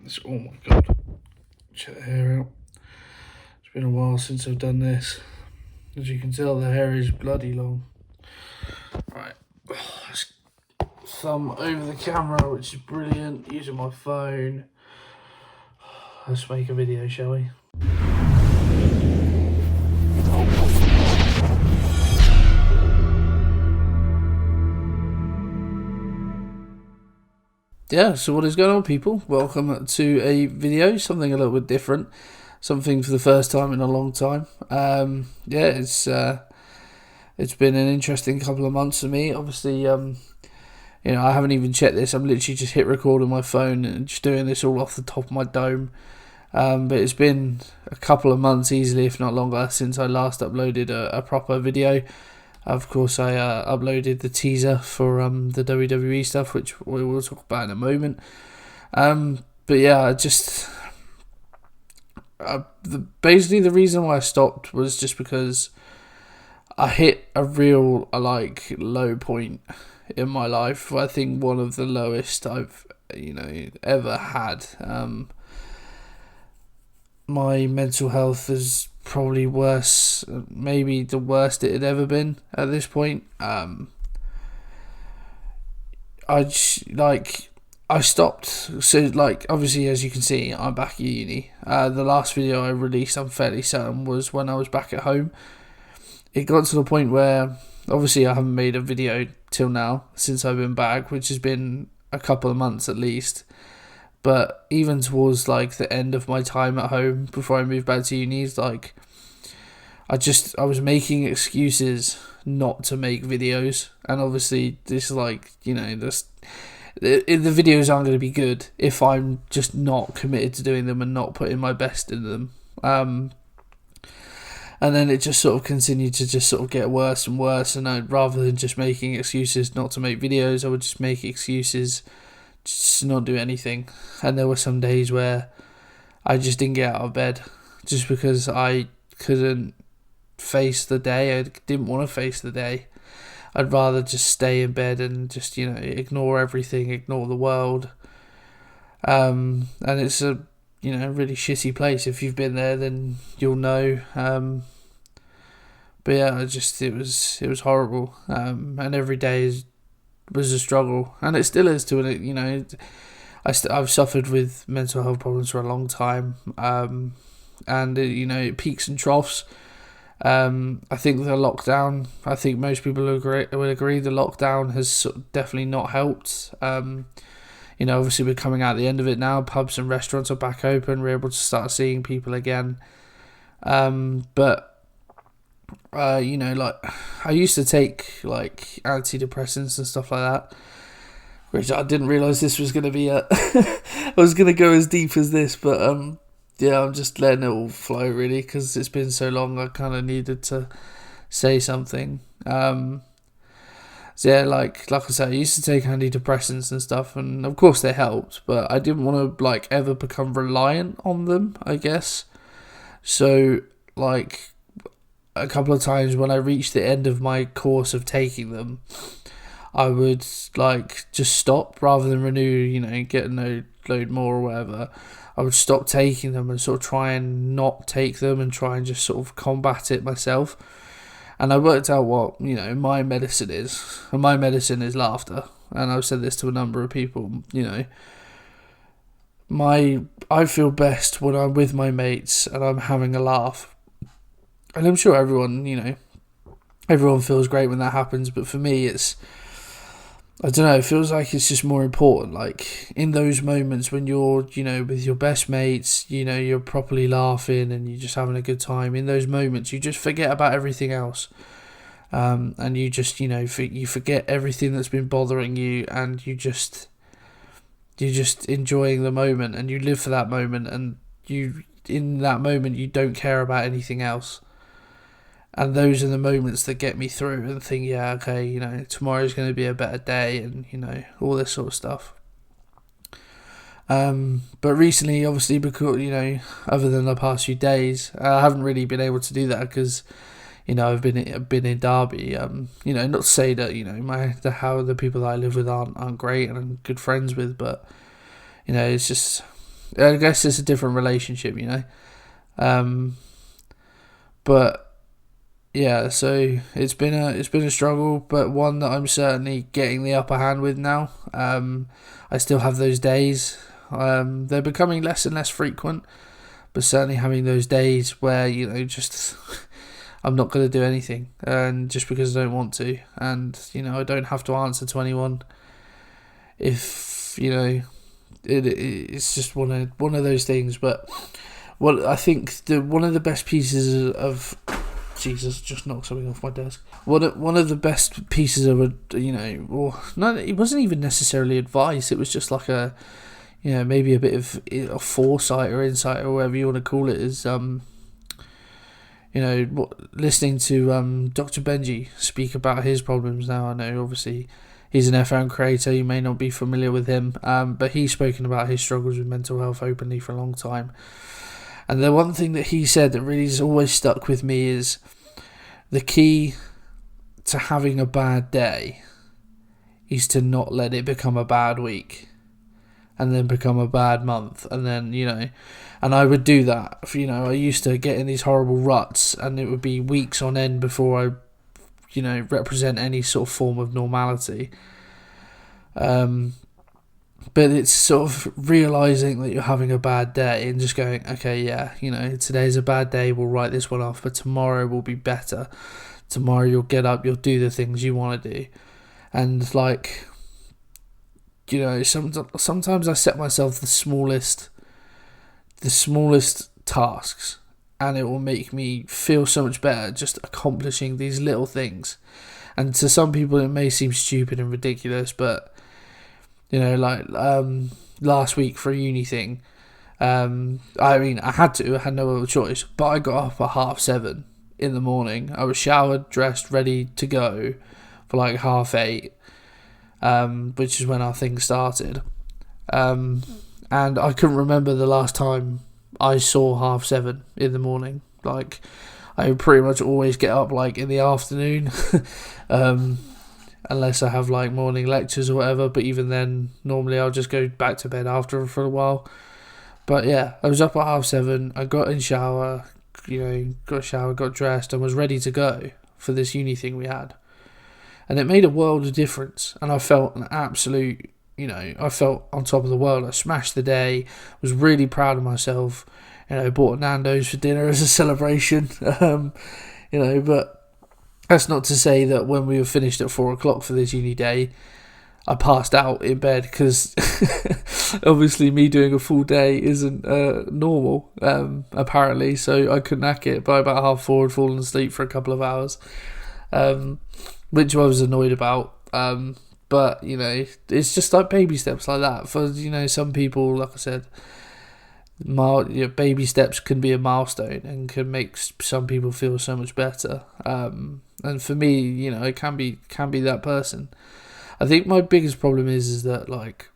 Oh my god. Check the hair out. It's been a while since I've done this. As you can tell, the hair is bloody long. Right. Let's thumb over the camera, which is brilliant, using my phone. Let's make a video, shall we? Yeah, so what is going on, people? Welcome to a video, something a little bit different, something for the first time in a long time. It's been an interesting couple of months for me. Obviously, I haven't even checked this. I'm literally just hit record on my phone and just doing this all off the top of my dome. But it's been a couple of months, easily, if not longer, since I last uploaded a proper video. Of course, I uploaded the teaser for the WWE stuff, which we will talk about in a moment. But yeah, basically the reason why I stopped was just because I hit a real low point in my life. I think one of the lowest I've ever had. My mental health is probably worse, maybe the worst it had ever been at this point. I stopped. So obviously, as you can see, I'm back at uni. The last video I released, I'm fairly certain, was when I was back at home. It got to the point where obviously I haven't made a video till now since I've been back, which has been a couple of months at least. But even towards the end of my time at home before I moved back to uni, I was making excuses not to make videos, and obviously the videos aren't going to be good if I'm just not committed to doing them and not putting my best in them. And then it just sort of continued to just sort of get worse and worse, and rather than just making excuses not to make videos, I would just make excuses just not do anything. And there were some days where I just didn't get out of bed just because I couldn't face the day. I didn't want to face the day. I'd rather just stay in bed and just ignore everything, ignore the world. And it's a really shitty place. If you've been there, then you'll know. But yeah, it was horrible. And every day was a struggle, and it still is to it. I've suffered with mental health problems for a long time, and it peaks and troughs. I think the lockdown, I think most people would agree the lockdown has definitely not helped. Obviously we're coming out the end of it now. Pubs and restaurants are back open. We're able to start seeing people again. But I used to take antidepressants and stuff like that, which I didn't realise this was going to be I was going to go as deep as this, but I'm just letting it all flow really, because it's been so long. I kind of needed to say something. Like I said, I used to take antidepressants and stuff, and of course they helped, but I didn't want to ever become reliant on them, I guess. So a couple of times when I reached the end of my course of taking them, I would just stop rather than renew, get a load more or whatever. I would stop taking them and sort of try and not take them and try and just sort of combat it myself. And I worked out what, my medicine is. And my medicine is laughter. And I've said this to a number of people, I feel best when I'm with my mates and I'm having a laugh. And I'm sure everyone feels great when that happens. But for me, it feels like it's just more important. In those moments when you're, with your best mates, you're properly laughing and you're just having a good time. In those moments, you just forget about everything else. And you just, you forget everything that's been bothering you, and you're just enjoying the moment, and you live for that moment, and in that moment, you don't care about anything else. And those are the moments that get me through and think, yeah, okay, tomorrow's going to be a better day, and, all this sort of stuff. But recently, obviously, because, other than the past few days, I haven't really been able to do that because, I've been in Derby. Not to say that, how the people that I live with aren't great and I'm good friends with, but, it's just, I guess it's a different relationship, you know. But yeah, so it's been a struggle, but one that I'm certainly getting the upper hand with now. I still have those days. They're becoming less and less frequent, but certainly having those days where, you know, just I'm not going to do anything, and just because I don't want to, and, you know, I don't have to answer to anyone. If, you know, it's just one of those things. But what I think one of the best pieces of Jesus, just knocked something off my desk. One of the best pieces of, you know, or no, it wasn't even necessarily advice. It was just like a, you know, maybe a bit of a foresight or insight or whatever you want to call it. Is you know, listening to Dr. Benji speak about his problems. Now I know obviously he's an FM creator. You may not be familiar with him, but he's spoken about his struggles with mental health openly for a long time. And the one thing that he said that really has always stuck with me is the key to having a bad day is to not let it become a bad week and then become a bad month. And then, you know, and I would do that. You know, I used to get in these horrible ruts and it would be weeks on end before I, you know, represent any sort of form of normality. But it's sort of realising that you're having a bad day and just going, okay, yeah, you know, today's a bad day, we'll write this one off, but tomorrow will be better. Tomorrow you'll get up, you'll do the things you want to do. And, like, you know, sometimes I set myself the smallest tasks, and it will make me feel so much better just accomplishing these little things. And to some people it may seem stupid and ridiculous, but, you know, like last week for a uni thing, I mean, I had no other choice, but I got up at 7:30 in the morning. I was showered, dressed, ready to go for like 8:30, which is when our thing started. And I couldn't remember the last time I saw 7:30 in the morning. Like, I pretty much always get up like in the afternoon. Unless I have like morning lectures or whatever, but even then, normally I'll just go back to bed after for a while. But yeah, I was up at 7:30, I got in shower, you know, got dressed, and was ready to go for this uni thing we had. And it made a world of difference, and I felt an absolute, you know, I felt on top of the world. I smashed the day, was really proud of myself, you know, bought Nando's for dinner as a celebration, you know, but that's not to say that when we were finished at 4:00 for this uni day, I passed out in bed, because obviously me doing a full day isn't normal, apparently, so I couldn't hack it. By about 4:30 I'd fallen asleep for a couple of hours, which I was annoyed about, but, you know, it's just like baby steps like that. For, you know, some people, like I said, baby steps can be a milestone and can make some people feel so much better. And for me, you know, it can be that person. I think my biggest problem is that, like,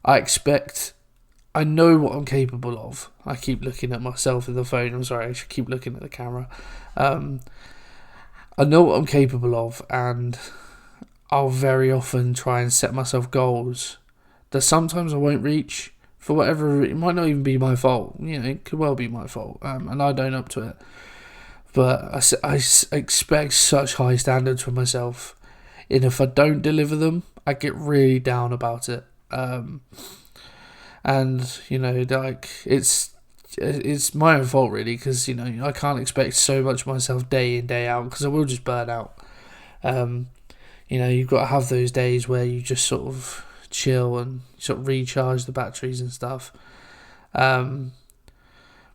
I know what I'm capable of. I keep looking at myself in the phone. I'm sorry, I should keep looking at the camera. I know what I'm capable of, and I'll very often try and set myself goals that sometimes I won't reach. For whatever, it might not even be my fault. You know, it could well be my fault, and I don't up to it. But I expect such high standards for myself, and if I don't deliver them, I get really down about it. And, you know, like, it's my own fault, really, because, you know, I can't expect so much of myself day in, day out, because I will just burn out. You know, you've got to have those days where you just sort of chill and sort of recharge the batteries and stuff.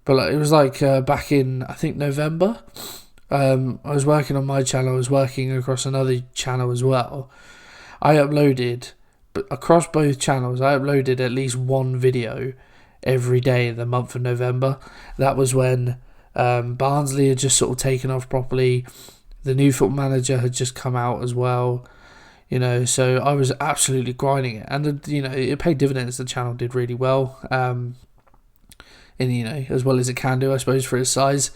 But like, it was like back in, I think, November, I was working on my channel. I was working across another channel as well. I uploaded, but across both channels, I uploaded at least one video every day in the month of November. That was when Barnsley had just sort of taken off properly. The new Football Manager had just come out as well. You know, so I was absolutely grinding it, and, you know, it paid dividends. The channel did really well, and, you know, as well as it can do, I suppose, for its size.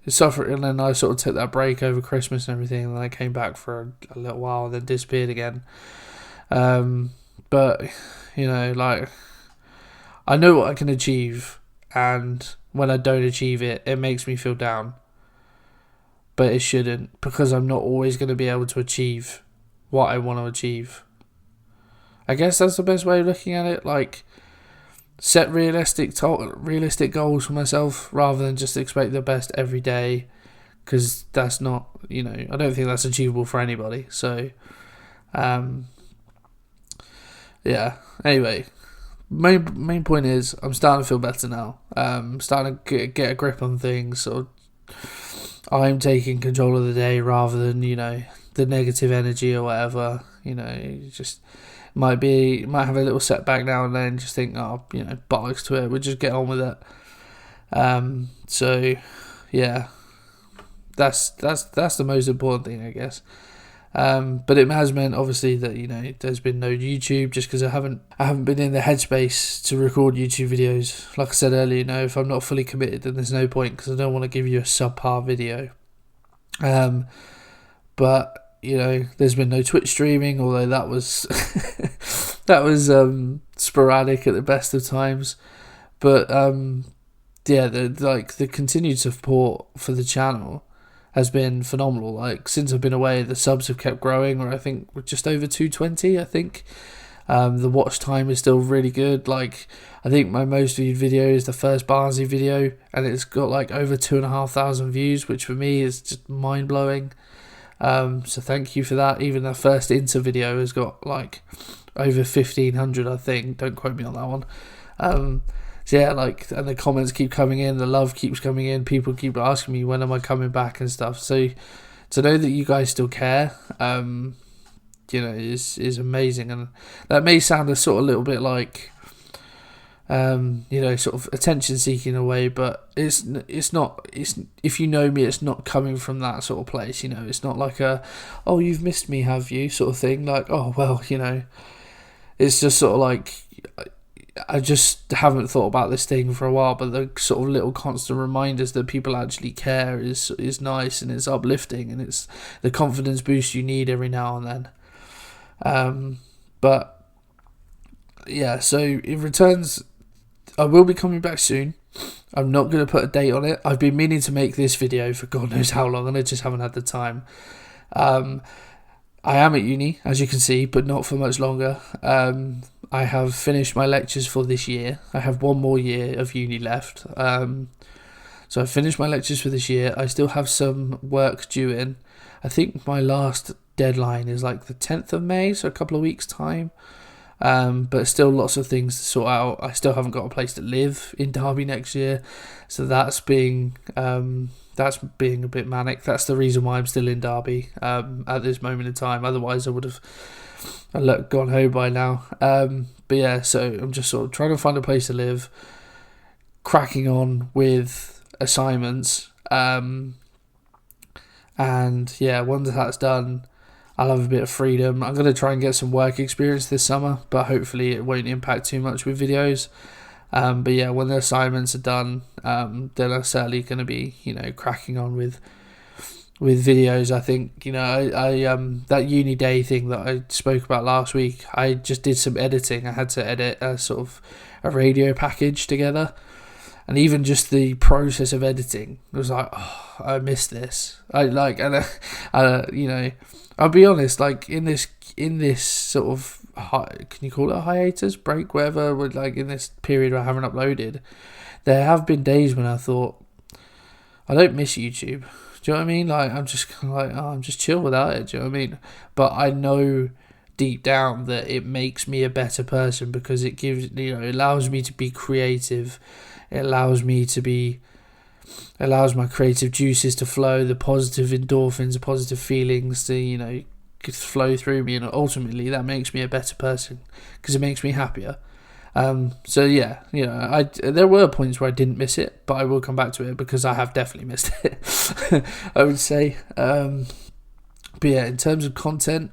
And then I sort of took that break over Christmas and everything, and then I came back for a little while and then disappeared again. But, you know, like, I know what I can achieve, and when I don't achieve it, it makes me feel down. But it shouldn't, because I'm not always going to be able to achieve what I want to achieve. I guess that's the best way of looking at it. Like, set realistic goals for myself rather than just expect the best every day, because that's not, I don't think that's achievable for anybody. So, yeah. Anyway, main point is I'm starting to feel better now. Starting to get a grip on things. Sort of, I'm taking control of the day rather than the negative energy or whatever. Just might have a little setback now and then. Just think, bollocks to it. We'll just get on with it. So yeah, that's the most important thing, I guess. But it has meant, obviously, that there's been no YouTube, just because I haven't been in the headspace to record YouTube videos. Like I said earlier, if I'm not fully committed, then there's no point, because I don't want to give you a subpar video. But there's been no Twitch streaming, although that was sporadic at the best of times. But the continued support for the channel has been phenomenal. Like, since I've been away, the subs have kept growing. Or I think we're just over 220. I think the watch time is still really good. Like, I think my most viewed video is the first Barnsley video, and it's got like over 2,500 views, which for me is just mind blowing. So thank you for that. Even the first Inter video has got like over 1,500, I think. Don't quote me on that one. So yeah, and the comments keep coming in, the love keeps coming in, people keep asking me when am I coming back and stuff. So to know that you guys still care, is amazing. And that may sound a sort of little bit like, sort of attention seeking away, but it's not. It's, if you know me, it's not coming from that sort of place. It's not like oh, you've missed me, have you, sort of thing. Like, oh well, it's just sort of like, I just haven't thought about this thing for a while, but the sort of little constant reminders that people actually care is nice, and it's uplifting, and it's the confidence boost you need every now and then. But yeah, so it returns. I will be coming back soon. I'm not going to put a date on it. I've been meaning to make this video for God knows how long, and I just haven't had the time. I am at uni, as you can see, but not for much longer. I have finished my lectures for this year. I have one more year of uni left. So I've finished my lectures for this year. I still have some work due in. I think my last deadline is like the 10th of May, so a couple of weeks' time. But still lots of things to sort out. I still haven't got a place to live in Derby next year, so that's being a bit manic. That's the reason why I'm still in Derby at this moment in time. Otherwise, I would have gone home by now. But yeah, so I'm just sort of trying to find a place to live, cracking on with assignments, and yeah, once that's done, I'll have a bit of freedom. I'm going to try and get some work experience this summer, but hopefully it won't impact too much with videos. But yeah, when the assignments are done, then I'm certainly going to be, cracking on with videos. I think, I that uni day thing that I spoke about last week, I just did some editing. I had to edit a sort of a radio package together, and even just the process of editing was like, oh, I missed this. I'll be honest, like in this sort of, can you call it a hiatus, break, whatever, like in this period where I haven't uploaded, there have been days when I thought, I don't miss YouTube. Do you know what I mean? Like, I'm just kind of like, oh, I'm just chill without it. Do you know what I mean? But I know deep down that it makes me a better person, because it gives, it allows me to be creative. It allows my creative juices to flow, the positive endorphins, the positive feelings to, flow through me, and ultimately that makes me a better person because it makes me happier. So yeah, there were points where I didn't miss it, but I will come back to it because I have definitely missed it. I would say. But yeah, in terms of content,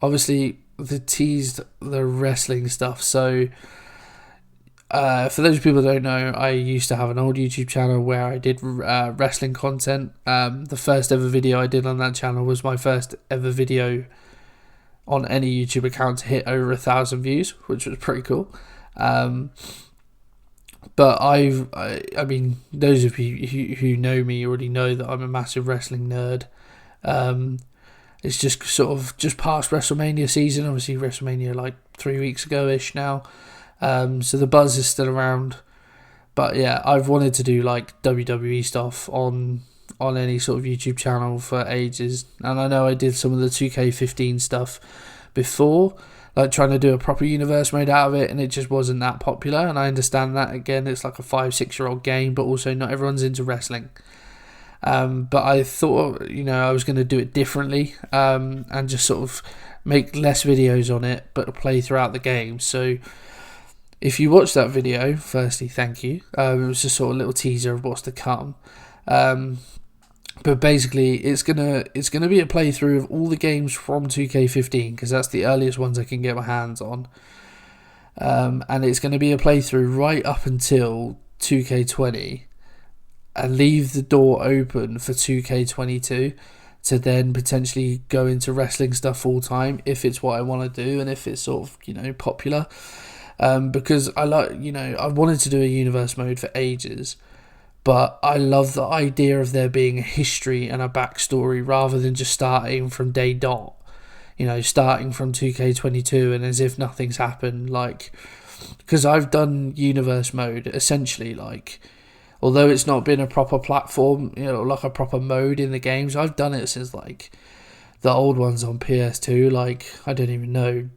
obviously they teased the wrestling stuff. So for those people that don't know, I used to have an old YouTube channel where I did wrestling content. The first ever video I did on that channel was my first ever video on any YouTube account to hit over 1,000 views, which was pretty cool. But I mean, those of you who know me already know that I'm a massive wrestling nerd. It's just sort of just past WrestleMania season. Obviously, WrestleMania like 3 weeks ago-ish now. So the buzz is still around. But yeah, I've wanted to do like WWE stuff on any sort of YouTube channel for ages. And I know I did some of the 2K15 stuff before, like trying to do a proper universe mode out of it, and it just wasn't that popular. And I understand that. Again, it's like a 5-6-year-old game, but also not everyone's into wrestling. But I thought, I was going to do it differently, and just sort of make less videos on it, but play throughout the game. So if you watch that video, firstly, thank you. It was just sort of a little teaser of what's to come. But basically, it's gonna be a playthrough of all the games from 2K15, because that's the earliest ones I can get my hands on. And it's going to be a playthrough right up until 2K20, and leave the door open for 2K22 to then potentially go into wrestling stuff full time if it's what I want to do and if it's sort of popular. Because I I wanted to do a universe mode for ages. But I love the idea of there being a history and a backstory rather than just starting from day dot. Starting from 2K22 and as if nothing's happened. Because I've done universe mode essentially, although it's not been a proper platform, like a proper mode in the games, I've done it since the old ones on PS2. I don't even know.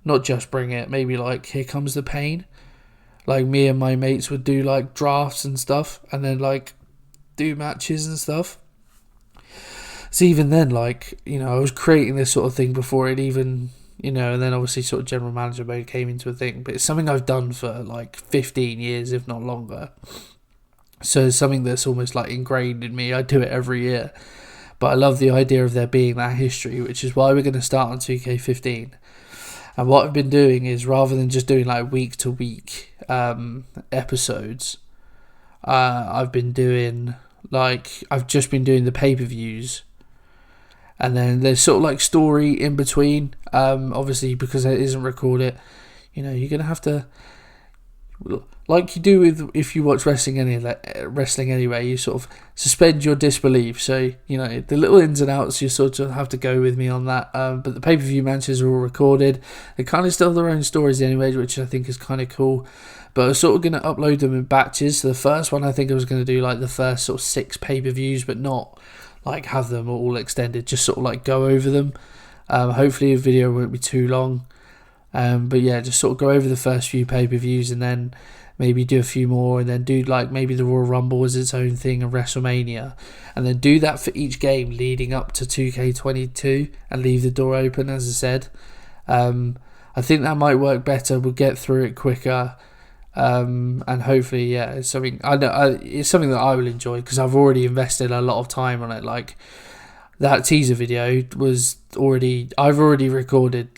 Not Just Bring It, maybe Here Comes the Pain. Me and my mates would do drafts and stuff, and then do matches and stuff. So even then, I was creating this sort of thing before it even, and then obviously sort of general manager mode came into a thing. But it's something I've done for 15 years, if not longer. So it's something that's almost ingrained in me. I do it every year. But I love the idea of there being that history, which is why we're going to start on 2K15. And what I've been doing is, rather than just doing week-to-week episodes, I've been doing I've just been doing the pay-per-views, and then there's sort of story in between. Obviously, because it isn't recorded, you're gonna have to, like you do with if you watch wrestling anyway, you sort of suspend your disbelief. So the little ins and outs, you sort of have to go with me on that. But the pay-per-view matches are all recorded. They kind of still have their own stories anyway, which I think is kind of cool. But I was sort of going to upload them in batches. So the first one, I think I was going to do the first sort of 6 pay-per-views, but not have them all extended. Just sort of go over them. Hopefully, a video won't be too long. But yeah, just sort of go over the first few pay-per-views and then maybe do a few more, and then do maybe the Royal Rumble as its own thing and WrestleMania, and then do that for each game leading up to 2K22 and leave the door open, as I said. I think that might work better. We'll get through it quicker, and hopefully, yeah, it's something it's something that I will enjoy, because I've already invested a lot of time on it. That teaser video was I've already recorded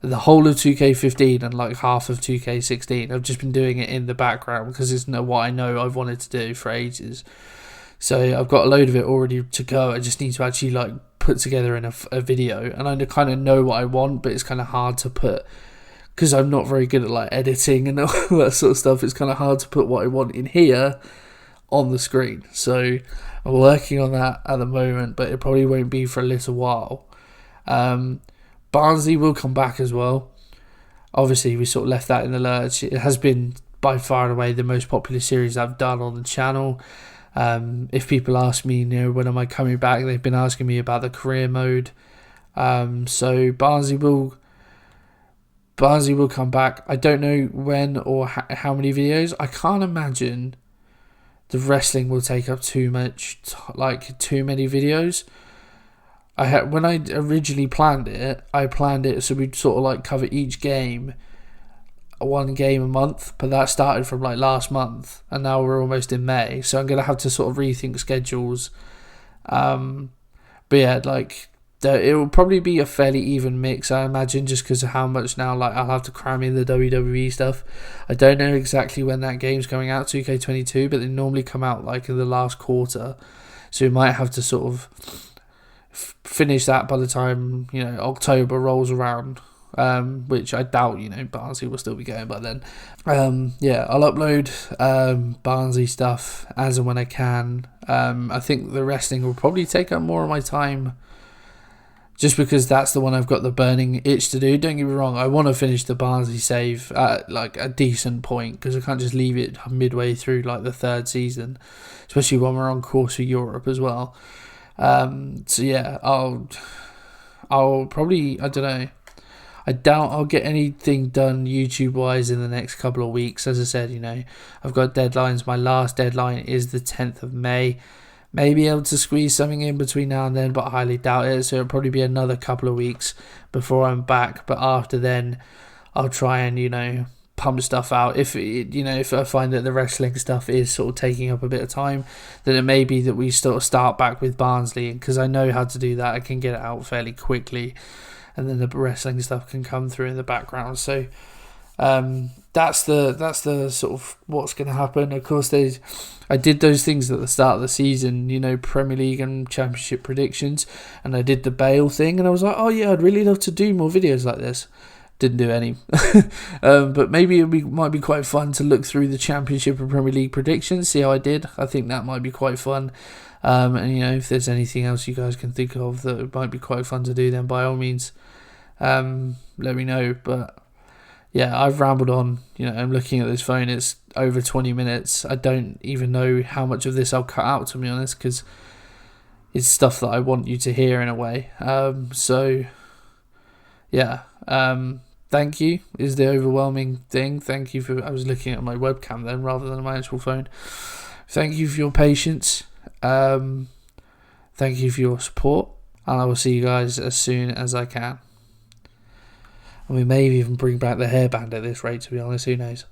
the whole of 2K15 and half of 2K16. I've just been doing it in the background because it's what I know I've wanted to do for ages. So I've got a load of it already to go. I just need to actually put together in a video, and I kind of know what I want, but it's kind of hard to put, because I'm not very good at editing and all that sort of stuff. It's kind of hard to put what I want in here on the screen. So I'm working on that at the moment, but it probably won't be for a little while. Barnsley will come back as well. Obviously, we sort of left that in the lurch. It has been by far and away the most popular series I've done on the channel. If people ask me, when am I coming back, they've been asking me about the career mode. So Barnsley will come back. I don't know when or how many videos. I can't imagine the wrestling will take up too many videos. When I originally planned it so we'd sort of cover each game, one game a month, but that started from last month, and now we're almost in May, so I'm gonna have to sort of rethink schedules. But yeah, it will probably be a fairly even mix, I imagine, just because of how much now I'll have to cram in the WWE stuff. I don't know exactly when that game's coming out, 2K22, but they normally come out in the last quarter, so we might have to sort of finish that by the time October rolls around, which I doubt, Barnsley will still be going by then. Yeah, I'll upload Barnsley stuff as and when I can. I think the wrestling will probably take up more of my time, just because that's the one I've got the burning itch to do. Don't get me wrong, I want to finish the Barnsley save at like a decent point, because I can't just leave it midway through like the third season, especially when we're on course for Europe as well. So yeah, I'll probably, I don't know, I doubt I'll get anything done YouTube wise in the next couple of weeks. As I said, I've got deadlines. My last deadline is the 10th of May. May be able to squeeze something in between now and then, but I highly doubt it. So it'll probably be another couple of weeks before I'm back. But after then, I'll try and, pump stuff out. If I find that the wrestling stuff is sort of taking up a bit of time, then it may be that we sort of start back with Barnsley, because I know how to do that. I can get it out fairly quickly, and then the wrestling stuff can come through in the background. So that's the sort of what's going to happen. Of course, I did those things at the start of the season, Premier League and Championship predictions, and I did the Bale thing, and I was like, oh yeah, I'd really love to do more videos like this. Didn't do any. But maybe it might be quite fun to look through the Championship and Premier League predictions, see how I did. I think that might be quite fun. And if there's anything else you guys can think of that might be quite fun to do, then by all means, let me know. But yeah, I've rambled on. I'm looking at this phone, it's over 20 minutes. I don't even know how much of this I'll cut out, to be honest, because it's stuff that I want you to hear in a way. So yeah, thank you is the overwhelming thing. Thank you for, I was looking at my webcam then rather than my actual phone. Thank you for your patience. Thank you for your support, and I will see you guys as soon as I can. And we may even bring back the hairband at this rate, to be honest, who knows.